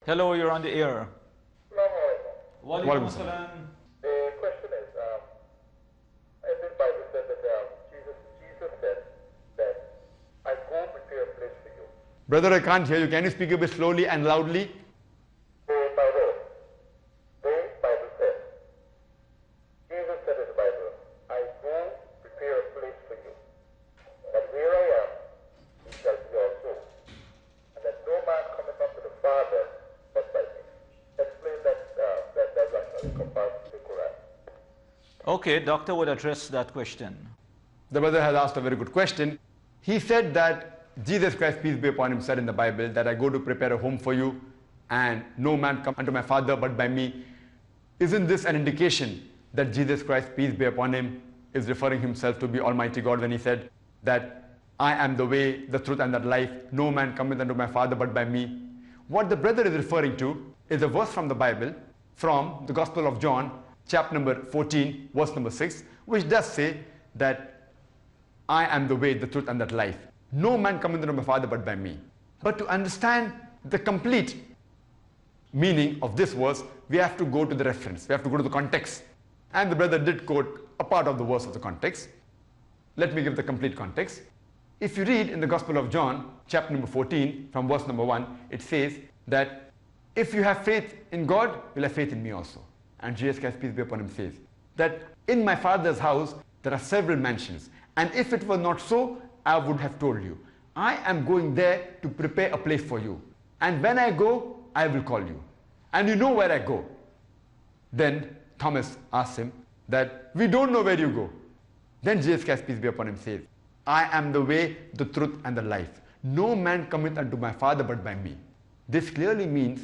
Hello, you're on the air. Walaikum Assalam. The question is, in this Bible says that Jesus said that I go prepare a place for you. Brother, I can't hear you. Can you speak a bit slowly and loudly? The Bible says, Jesus said in the Bible, I go prepare a place for you. But where I am, you shall be also. And that no man cometh unto the Father but by me. Explain that actually compared to the Quran. Okay, doctor would address that question. The brother has asked a very good question. He said that Jesus Christ, peace be upon him, said in the Bible that I go to prepare a home for you and no man come unto my Father but by me. Isn't this an indication that Jesus Christ, peace be upon him, is referring himself to be Almighty God when he said that I am the way, the truth and the life, no man cometh unto my Father but by me? What the brother is referring to is a verse from the Bible, from the Gospel of John, chapter number 14, verse number 6, which does say that I am the way, the truth and the life. No man cometh unto my Father but by me. But to understand the complete meaning of this verse, we have to go to the reference. We have to go to the context. And the brother did quote a part of the verse of the context. Let me give the complete context. If you read in the Gospel of John, chapter number 14, from verse number 1, it says that if you have faith in God, you'll have faith in me also. And Jesus Christ, peace be upon him, says that in my Father's house there are several mansions. And if it were not so, I would have told you. I am going there to prepare a place for you. And when I go, I will call you. And you know where I go. Then Thomas asked him that we don't know where you go. Then Jesus Christ, peace be upon him, says, I am the way, the truth and the life. No man cometh unto my Father but by me. This clearly means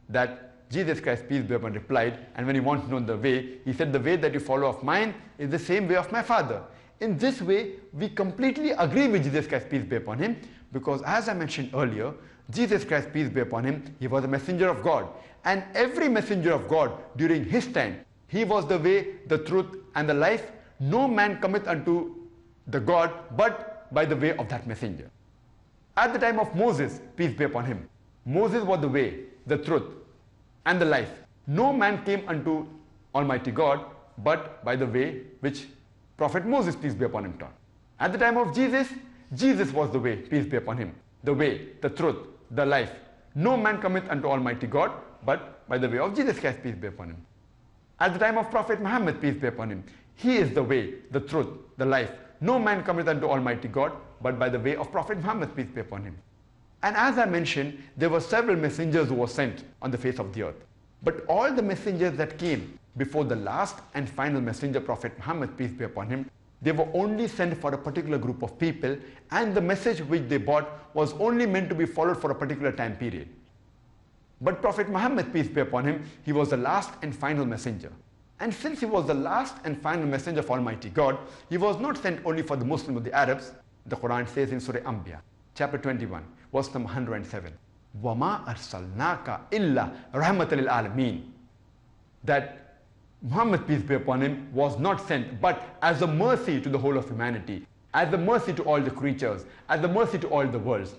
that Jesus Christ, peace be upon him, replied, and when he wanted to know the way, he said, the way that you follow of mine is the same way of my Father. In this way, we completely agree with Jesus Christ, peace be upon him, because as I mentioned earlier, Jesus Christ, peace be upon him, he was a messenger of God. And every messenger of God during his time, he was the way, the truth and the life. No man cometh unto the God but by the way of that messenger. At the time of Moses, peace be upon him, Moses was the way, the truth and the life. No man came unto Almighty God but by the way which Prophet Moses, peace be upon him, taught. At the time of Jesus, Jesus was the way, peace be upon him, the way, the truth, the life. No man cometh unto Almighty God but by the way of Jesus Christ, peace be upon him. At the time of Prophet Muhammad, peace be upon him, he is the way, the truth, the life. No man cometh unto Almighty God but by the way of Prophet Muhammad, peace be upon him. And as I mentioned, there were several messengers who were sent on the face of the earth. But all the messengers that came before the last and final messenger, Prophet Muhammad, peace be upon him, they were only sent for a particular group of people, and the message which they brought was only meant to be followed for a particular time period. But Prophet Muhammad, peace be upon him, he was the last and final messenger. And since he was the last and final messenger of Almighty God, he was not sent only for the Muslims or the Arabs. The Quran says in Surah Anbiya, chapter 21, verse number 107, وَمَا أَرْسَلْنَاكَ إِلَّا رَحْمَةً لِلْعَالَمِينَ, that Muhammad, peace be upon him, was not sent but as a mercy to the whole of humanity, as a mercy to all the creatures, as a mercy to all the worlds.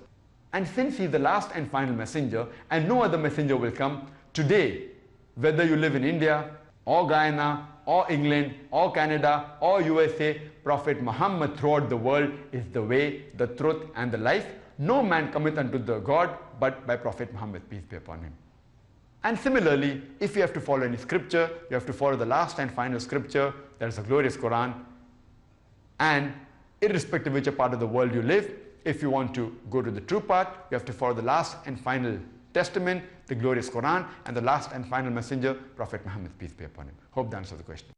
And since he is the last and final messenger and no other messenger will come, today, whether you live in India or Guyana or England or Canada or USA, Prophet Muhammad throughout the world is the way, the truth and the life. No man cometh unto the God but by Prophet Muhammad, peace be upon him. And similarly, if you have to follow any scripture, you have to follow the last and final scripture, that is the glorious Quran. And irrespective of which part of the world you live, if you want to go to the true path, you have to follow the last and final testament, the glorious Quran, and the last and final messenger, Prophet Muhammad, peace be upon him. Hope that answers the question.